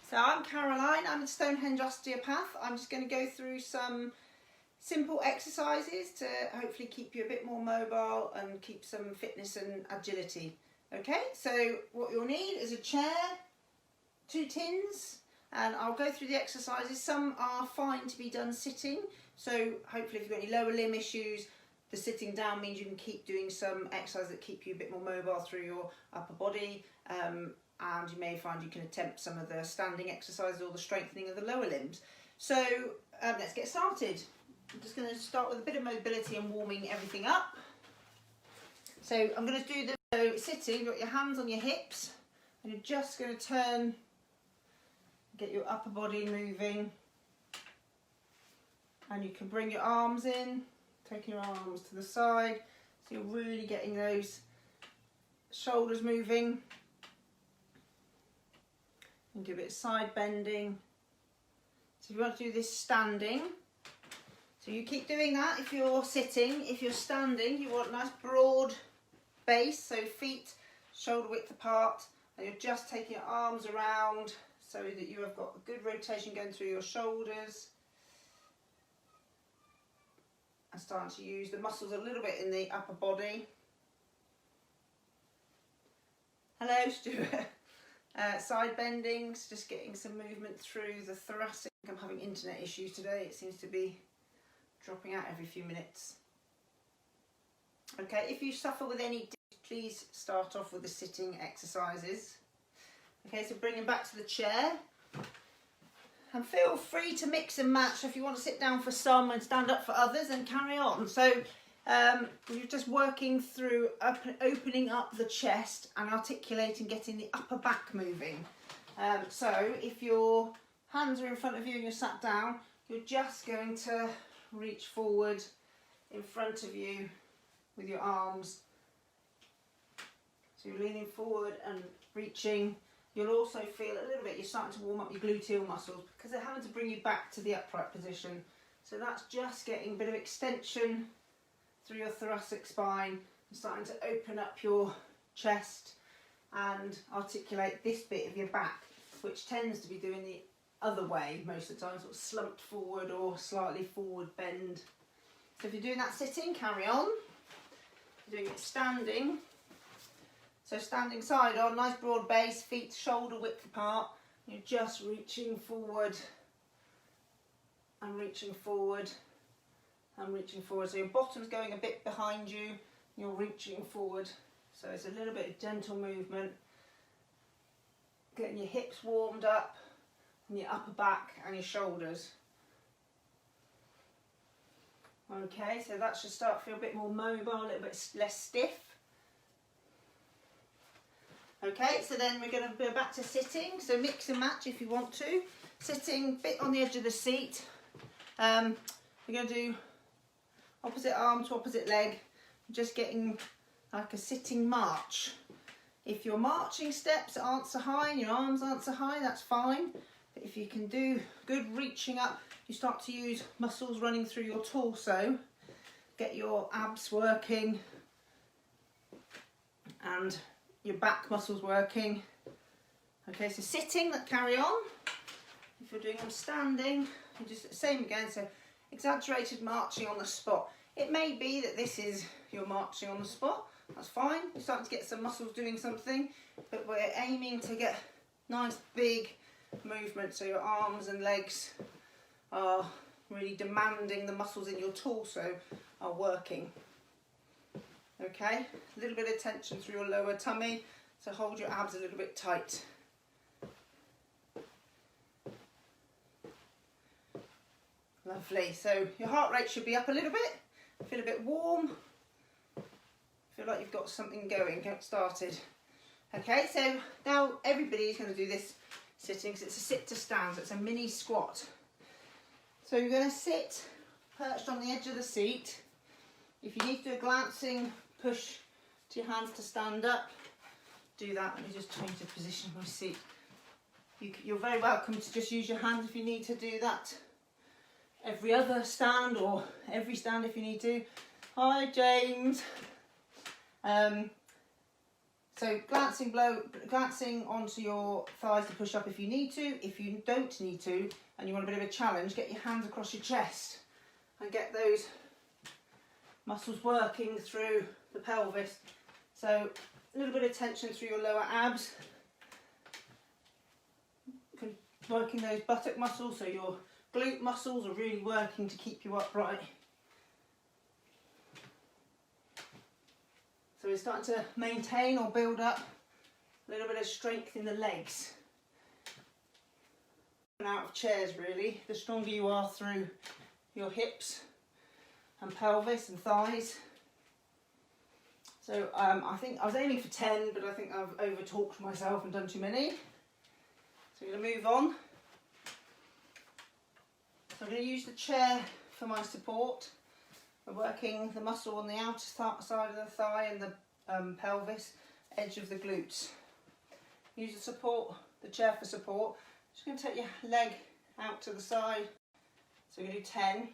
So I'm Caroline, I'm a Stonehenge Osteopath. I'm just going to go through some simple exercises to hopefully keep you a bit more mobile and keep some fitness and agility. Okay, so what you'll need is a chair, 2 tins, and I'll go through the exercises. Some are fine to be done sitting, so hopefully if you've got any lower limb issues, the sitting down means you can keep doing some exercises that keep you a bit more mobile through your upper body. And you may find you can attempt some of the standing exercises or the strengthening of the lower limbs. So let's get started. I'm just going to start with a bit of mobility and warming everything up. So I'm going to do the sitting. You've got your hands on your hips and you're just going to turn, get your upper body moving, and you can bring your arms in, taking your arms to the side, so you're really getting those shoulders moving. And do a bit of side bending. So if you want to do this standing, so you keep doing that if you're sitting. If you're standing, you want a nice broad base, so feet shoulder width apart, and you're just taking your arms around so that you have got a good rotation going through your shoulders. And starting to use the muscles a little bit in the upper body. Hello, Stuart. Side bendings, just getting some movement through the thoracic. I'm having internet issues today, it seems to be dropping out every few minutes. Okay, if you suffer with any, please start off with the sitting exercises. Okay, so bring them back to the chair. And feel free to mix and match. If you want to sit down for some and stand up for others, and carry on. So you're just working through opening up the chest and articulating, getting the upper back moving. So if your hands are in front of you and you're sat down, you're just going to reach forward in front of you with your arms. So you're leaning forward and reaching. You'll also feel a little bit, you're starting to warm up your gluteal muscles because they're having to bring you back to the upright position. So that's just getting a bit of extension through your thoracic spine and starting to open up your chest and articulate this bit of your back, which tends to be doing the other way most of the time, sort of slumped forward or slightly forward bend. So if you're doing that sitting, carry on. If you're doing it standing, so standing side on, nice broad base, feet shoulder width apart, you're just reaching forward and reaching forward and reaching forward. So your bottom's going a bit behind you, you're reaching forward. So it's a little bit of gentle movement, getting your hips warmed up and your upper back and your shoulders. Okay, so that should start to feel a bit more mobile, a little bit less stiff. Okay, so then we're going to go back to sitting, so mix and match if you want to. Sitting, bit on the edge of the seat. We're going to do opposite arm to opposite leg, just getting like a sitting march. If your marching steps aren't so high and your arms aren't so high, that's fine. But if you can do good reaching up, you start to use muscles running through your torso, get your abs working and your back muscles working. Okay, so sitting, that carry on. If you're doing them standing, you just same again, so exaggerated marching on the spot. It may be that this is your marching on the spot, that's fine. You're starting to get some muscles doing something, but we're aiming to get nice big movement, so your arms and legs are really demanding, the muscles in your torso are working. Okay, a little bit of tension through your lower tummy, so hold your abs a little bit tight. Lovely, so your heart rate should be up a little bit, feel a bit warm, feel like you've got something going, get started. Okay, so now everybody's going to do this sitting because it's a sit to stand, so it's a mini squat. So you're going to sit perched on the edge of the seat. If you need to do a glancing push to your hands to stand up, do that. Let me just change the position of my seat. You're very welcome to just use your hands if you need to do that. Every other stand or every stand if you need to. Hi James. So glancing onto your thighs to push up if you need to. If you don't need to and you want a bit of a challenge, get your hands across your chest and get those muscles working through the pelvis. So a little bit of tension through your lower abs, working those buttock muscles, so your glute muscles are really working to keep you upright. So we're starting to maintain or build up a little bit of strength in the legs. And out of chairs really, the stronger you are through your hips and pelvis and thighs. So I think I was aiming for 10, but I think I've over-talked myself and done too many. So I'm going to move on. So I'm going to use the chair for my support. We're working the muscle on the outer side of the thigh and the pelvis, edge of the glutes. Use the chair for support. Just going to take your leg out to the side. So we're going to do 10.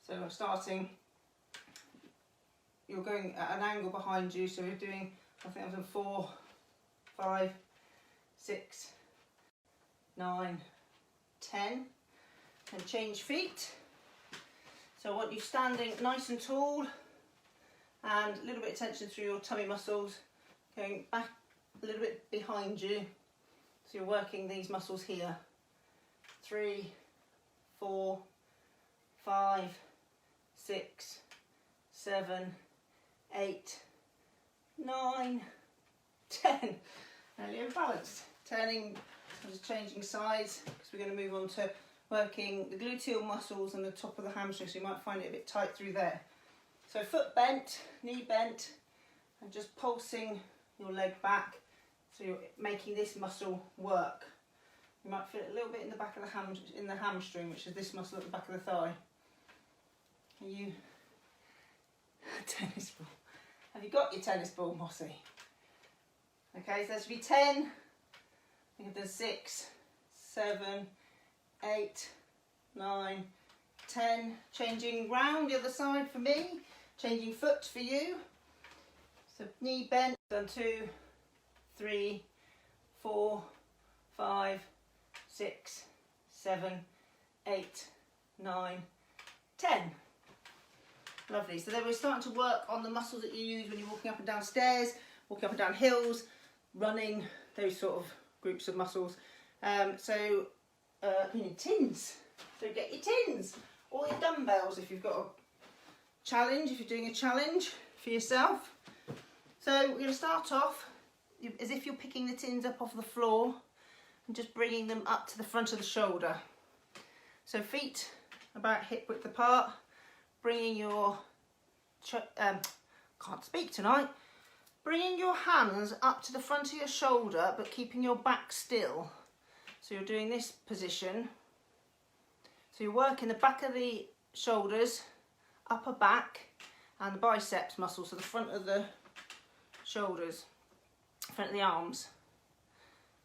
So I'm starting, you're going at an angle behind you, so we're doing, I think I've done 4, 5, 6, 9, 10, and change feet. So I want you standing nice and tall and a little bit of tension through your tummy muscles, going back a little bit behind you. So you're working these muscles here. 3, 4, 5, 6, 7, 8, 9, 10. Nearly imbalanced. Turning, just changing sides because we're going to move on to working the gluteal muscles and the top of the hamstring, so you might find it a bit tight through there. So foot bent, knee bent, and just pulsing your leg back, so you're making this muscle work. You might feel it a little bit in the back of the hamstring, which is this muscle at the back of the thigh. Are you tennis ball? Have you got your tennis ball, Mossy? Okay, so there should be 10. I think I've done 6, 7, 8, 9, 10. Changing round the other side for me. Changing foot for you. So knee bent. Done 2, 3, 4, 5, 6, 7, 8, 9, 10. Lovely. So then we're starting to work on the muscles that you use when you're walking up and down stairs, walking up and down hills, running, those sort of groups of muscles. You need tins. So get your tins, or your dumbbells if you've got a challenge, if you're doing a challenge for yourself. So we're going to start off as if you're picking the tins up off the floor and just bringing them up to the front of the shoulder. So feet about hip width apart, bringing your, can't speak tonight, bringing your hands up to the front of your shoulder but keeping your back still. So you're doing this position. So you're working the back of the shoulders, upper back and the biceps muscles, so the front of the shoulders, front of the arms.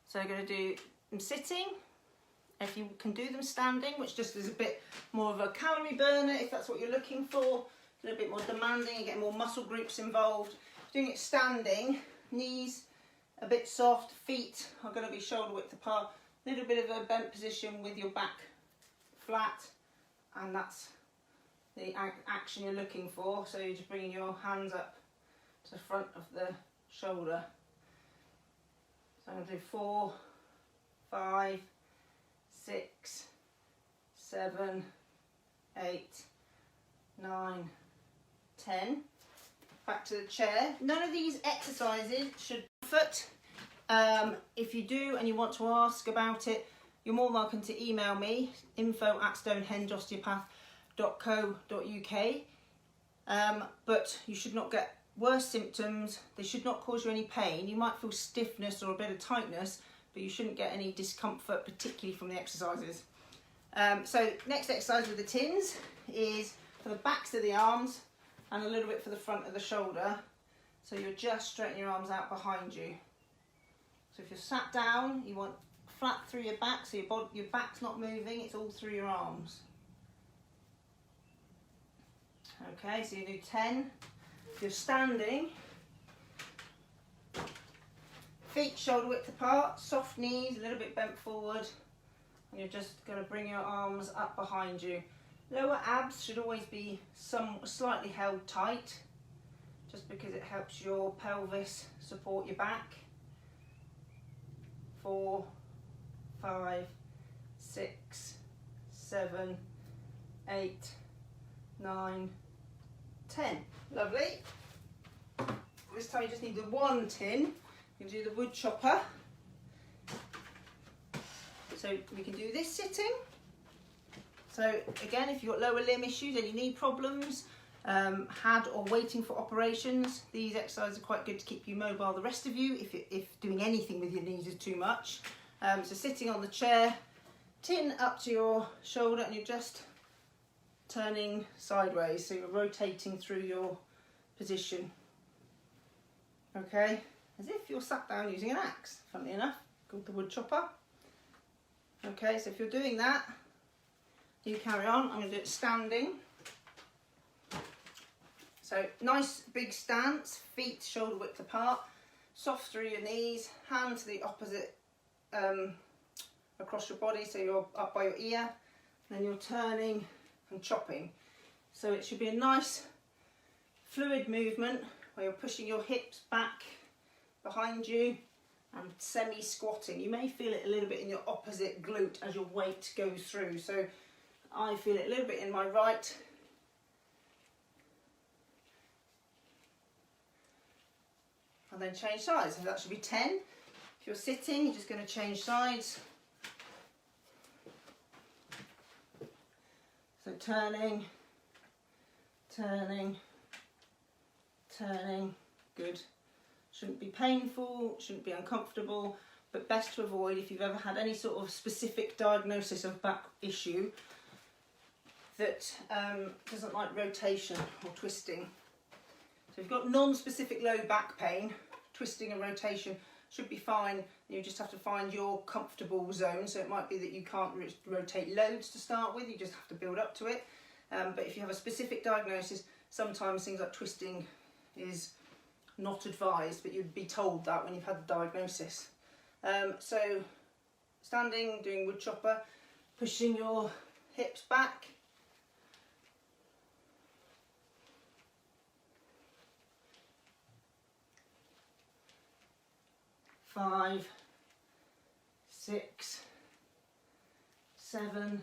So you're going to do them sitting. If you can do them standing, which just is a bit more of a calorie burner if that's what you're looking for, a little bit more demanding and get more muscle groups involved. Doing it standing, knees a bit soft, feet are going to be shoulder width apart, a little bit of a bent position with your back flat, and that's the action you're looking for. So you're just bringing your hands up to the front of the shoulder. So I'm going to do 4, 5, 6, 7, 8, 9, 10. Back to the chair. None of these exercises should foot. If you do and you want to ask about it, you're more welcome to email me, info@stonehengeosteopath.co.uk. But you should not get worse symptoms. They should not cause you any pain. You might feel stiffness or a bit of tightness, but you shouldn't get any discomfort, particularly from the exercises. So next exercise with the tins is for the backs of the arms and a little bit for the front of the shoulder. So you're just straightening your arms out behind you. So if you're sat down, you want flat through your back, so your back's not moving, it's all through your arms. Okay, so you do 10. If you're standing, feet shoulder width apart, soft knees, a little bit bent forward, and you're just going to bring your arms up behind you. Lower abs should always be slightly held tight, just because it helps your pelvis support your back. 4, 5, 6, 7, 8, 9, 10. Lovely. This time you just need the one tin. You can do the wood chopper. So we can do this sitting. So again, if you've got lower limb issues, any knee problems, had or waiting for operations, these exercises are quite good to keep you mobile the rest of you if doing anything with your knees is too much. So sitting on the chair, tin up to your shoulder, and you're just turning sideways, so you're rotating through your position. Okay, as if you're sat down using an axe, funnily enough, called the wood chopper. Okay, so if you're doing that, you carry on. I'm going to do it standing. So nice big stance, feet shoulder width apart, soft through your knees, hand to the opposite across your body, so you're up by your ear, then you're turning and chopping. So it should be a nice fluid movement where you're pushing your hips back behind you and semi-squatting. You may feel it a little bit in your opposite glute as your weight goes through. So I feel it a little bit in my right. And then change sides. So that should be 10. If you're sitting, you're just going to change sides. So turning, turning, turning. Good. Shouldn't be painful, shouldn't be uncomfortable, but best to avoid if you've ever had any sort of specific diagnosis of back issue that doesn't like rotation or twisting. So if you've got non-specific low back pain, twisting and rotation should be fine. You just have to find your comfortable zone. So it might be that you can't rotate loads to start with, you just have to build up to it. But if you have a specific diagnosis, sometimes things like twisting is not advised, but you'd be told that when you've had the diagnosis. So standing, doing wood chopper, pushing your hips back. Five, 6, 7,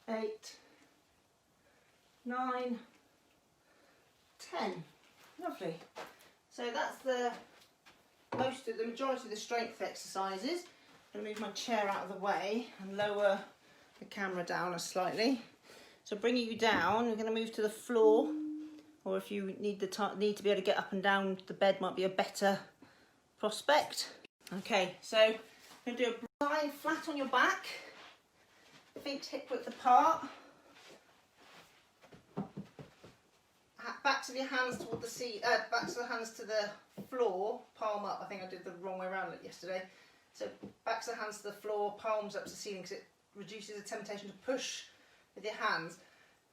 8, 9, 10. Lovely. So that's the majority of the strength exercises. I'm going to move my chair out of the way and lower the camera down slightly. So bringing you down, we're going to move to the floor, or if you need to be able to get up and down the bed, might be a better prospect. Okay, so I'm going to do a lie flat on your back, feet hip width apart, back to your hands toward the back to the hands to the floor, palm up. I think I did the wrong way around yesterday. So back to the hands to the floor, palms up to the ceiling, because it reduces the temptation to push with your hands.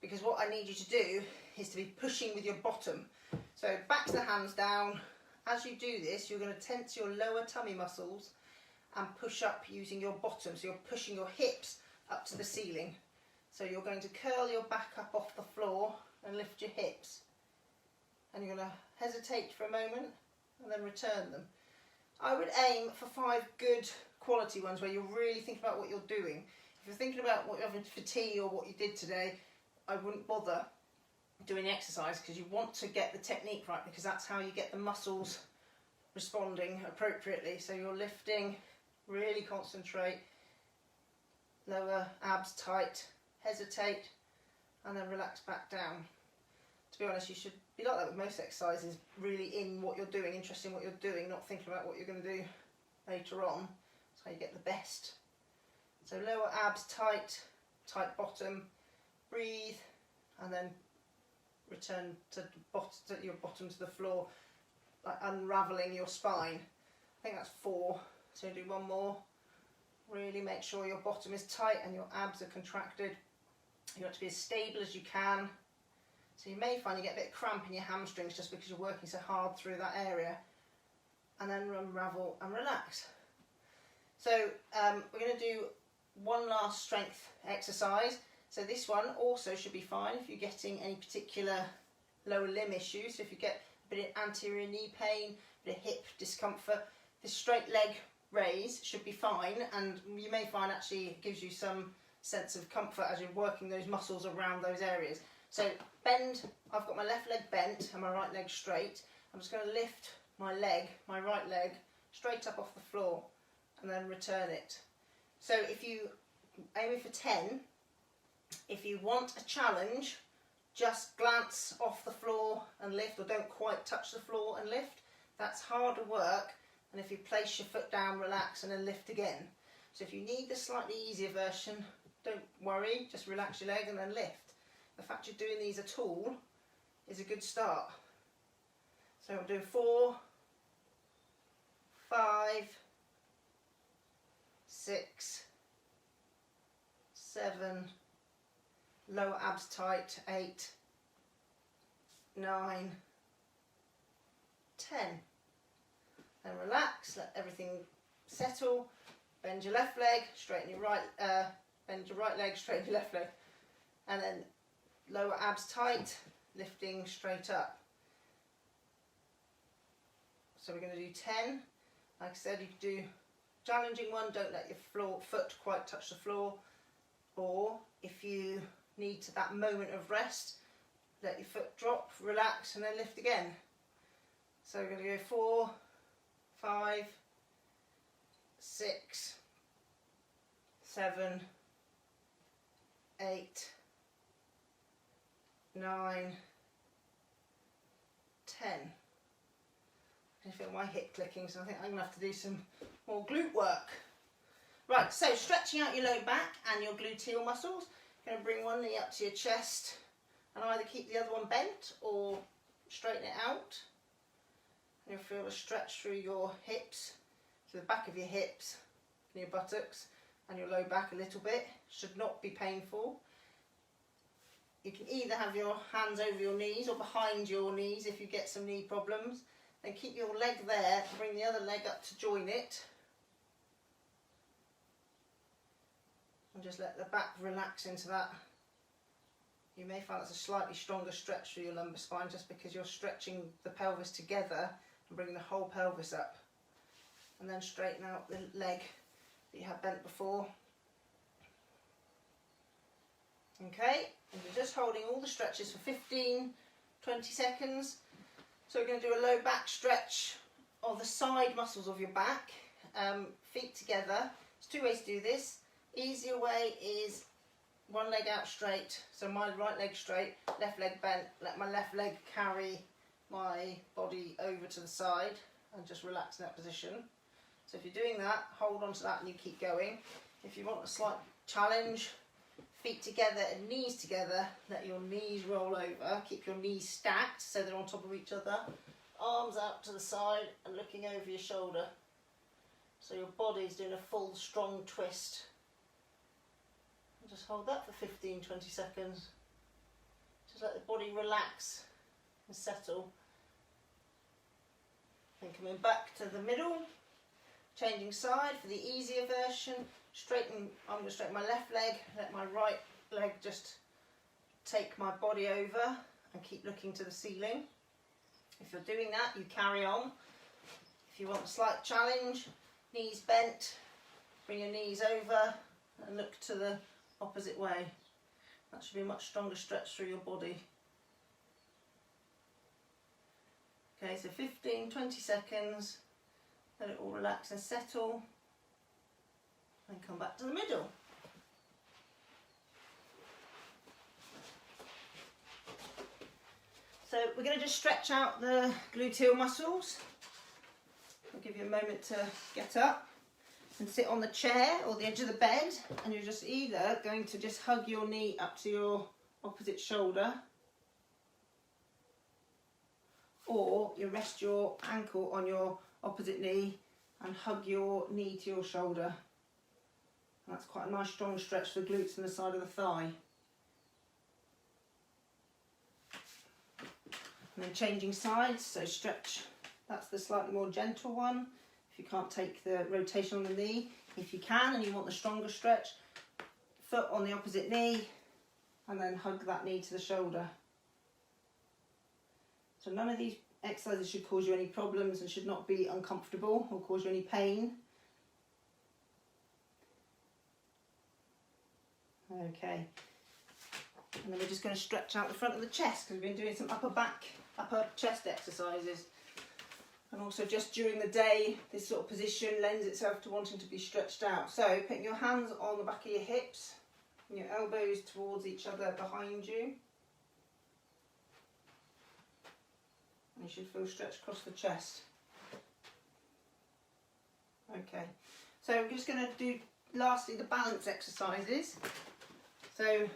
Because what I need you to do is to be pushing with your bottom. So back to the hands down. As you do this, you're going to tense your lower tummy muscles and push up using your bottom. So you're pushing your hips up to the ceiling. So you're going to curl your back up off the floor and lift your hips. And you're going to hesitate for a moment and then return them. I would aim for 5 good quality ones where you're really thinking about what you're doing. If you're thinking about what you're having for tea or what you did today, I wouldn't bother doing the exercise, because you want to get the technique right, because that's how you get the muscles responding appropriately. So you're lifting, really concentrate, lower abs tight, hesitate, and then relax back down. To be honest, you should be like that with most exercises, really in what you're doing, interested in what you're doing, not thinking about what you're going to do later on. That's how you get the best. So lower abs tight, tight bottom, breathe, and then return to your bottom to the floor, like unravelling your spine. I think that's 4, so do one more. Really make sure your bottom is tight and your abs are contracted. You want to be as stable as you can. So you may find you get a bit of cramp in your hamstrings just because you're working so hard through that area. and then unravel and relax. So we're going to do one last strength exercise. So this one also should be fine if you're getting any particular lower limb issues. So if you get a bit of anterior knee pain, a bit of hip discomfort, this straight leg raise should be fine, and you may find actually it gives you some sense of comfort as you're working those muscles around those areas. So bend, I've got my left leg bent and my right leg straight. I'm just going to lift my leg, my right leg, straight up off the floor and then return it. So if you aim for 10, if you want a challenge, just glance off the floor and lift, or don't quite touch the floor and lift. That's harder work. And if you place your foot down, relax and then lift again. So if you need the slightly easier version, don't worry, just relax your leg and then lift. The fact you're doing these at all is a good start. So I'm doing 4, 5, 6, 7, lower abs tight, 8, 9, 10. Then relax, let everything settle. Bend your left leg, straighten your right, bend your right leg, straighten your left leg. And then lower abs tight, lifting straight up. So we're going to do 10. Like I said, you can do challenging one, don't let your foot quite touch the floor. Or if you need that moment of rest, let your foot drop, relax and then lift again. So we're going to go 4, 5, 6, 7, 8, 9, 10. I feel my hip clicking, so I think I'm going to have to do some more glute work. Right, so stretching out your low back and your gluteal muscles. You're going to bring one knee up to your chest and either keep the other one bent or straighten it out. And you'll feel a stretch through your hips, to the back of your hips, and your buttocks, and your low back a little bit. Should not be painful. You can either have your hands over your knees or behind your knees if you get some knee problems. Then keep your leg there, bring the other leg up to join it. And just let the back relax into that. You may find that's a slightly stronger stretch through your lumbar spine just because you're stretching the pelvis together and bringing the whole pelvis up. And then straighten out the leg that you had bent before. Okay, and you're just holding all the stretches for 15, 20 seconds. So we're going to do a low back stretch of the side muscles of your back, feet together. There's two ways to do this. Easier way is one leg out straight, so my right leg straight, left leg bent, let my left leg carry my body over to the side and just relax in that position. So if you're doing that, hold on to that and you keep going. If you want a slight challenge, feet together and knees together, let your knees roll over, keep your knees stacked so they're on top of each other, arms out to the side and looking over your shoulder. So your body's doing a full strong twist. And just hold that for 15, 20 seconds. Just let the body relax and settle. Then coming back to the middle, changing side for the easier version. I'm going to straighten my left leg, let my right leg just take my body over and keep looking to the ceiling. If you're doing that, you carry on. If you want a slight challenge, knees bent, bring your knees over and look to the opposite way. That should be a much stronger stretch through your body. Okay, so 15, 20 seconds, let it all relax and settle. And come back to the middle. So we're going to just stretch out the gluteal muscles. I'll give you a moment to get up and sit on the chair or the edge of the bed, and you're just either going to just hug your knee up to your opposite shoulder, or you rest your ankle on your opposite knee and hug your knee to your shoulder. That's quite a nice strong stretch for the glutes and the side of the thigh. And then changing sides, so stretch That's the slightly more gentle one. If you can't take the rotation on the knee, if you can and you want the stronger stretch, foot on the opposite knee and then hug that knee to the shoulder. So none of these exercises should cause you any problems and should not be uncomfortable or cause you any pain. Okay, and then we're just going to stretch out the front of the chest because we've been doing some upper chest exercises. And also just during the day, this sort of position lends itself to wanting to be stretched out. So putting your hands on the back of your hips and your elbows towards each other behind you. And you should feel stretched across the chest. Okay, so we're just going to do lastly the balance exercises. So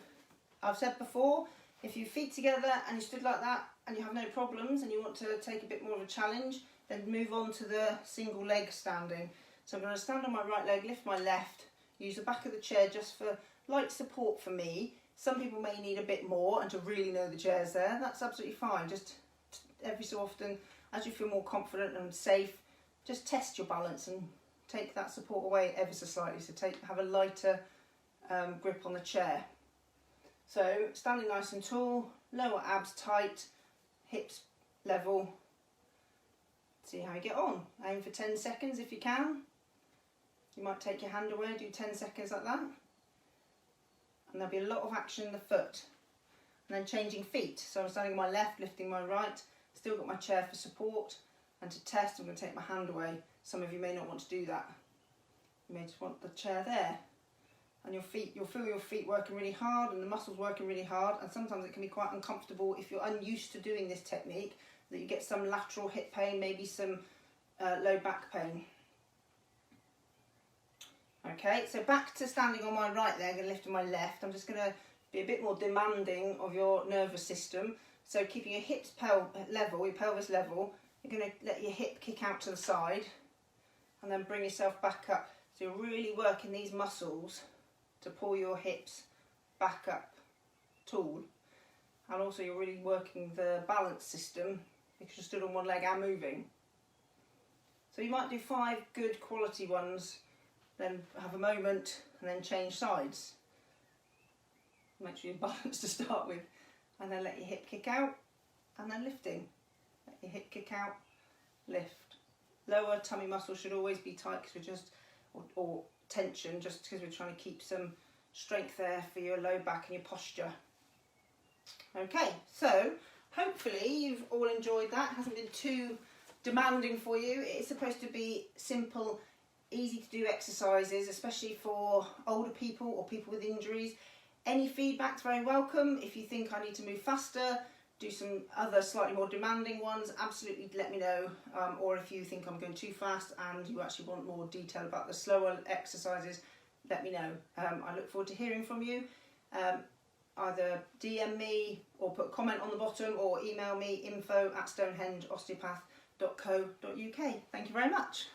I've said before, if you feet together and you stood like that and you have no problems and you want to take a bit more of a challenge, then move on to the single leg standing. So I'm going to stand on my right leg, lift my left, use the back of the chair just for light support for me. Some people may need a bit more and to really know the chair's there. That's absolutely fine. Just every so often, as you feel more confident and safe, just test your balance and take that support away ever so slightly. So have a lighter grip on the chair. So standing nice and tall, lower abs tight, hips level. See how you get on. Aim for 10 seconds if you can. You might take your hand away, do 10 seconds like that. And there'll be a lot of action in the foot. And then changing feet. So I'm standing on my left, lifting my right. Still got my chair for support. And to test, I'm going to take my hand away. Some of you may not want to do that. You may just want the chair there. And your feet, you'll feel your feet working really hard and the muscles working really hard, and sometimes it can be quite uncomfortable if you're unused to doing this technique, that you get some lateral hip pain, maybe some low back pain. Okay, so back to standing on my right leg and lifting my left. I'm just going to be a bit more demanding of your nervous system. So keeping your hips level, your pelvis level, you're going to let your hip kick out to the side and then bring yourself back up. So you're really working these muscles to pull your hips back up tall, and also you're really working the balance system because you're stood on one leg and moving. So you might do 5 good quality ones, then have a moment and then change sides. Make sure you're balanced to start with, and then let your hip kick out and then lifting. Let your hip kick out, lift. Lower tummy muscles should always be tight because we're just, or tension, just because we're trying to keep some strength there for your low back and your posture. Okay, so hopefully you've all enjoyed that. It hasn't been too demanding for you. It's supposed to be simple, easy to do exercises, especially for older people or people with injuries. Any feedback's very welcome. If you think I need to move faster, do some other slightly more demanding ones, absolutely let me know. Or if you think I'm going too fast and you actually want more detail about the slower exercises, let me know. I look forward to hearing from you. Either DM me or put a comment on the bottom or email me info@stonehengeosteopath.co.uk. Thank you very much.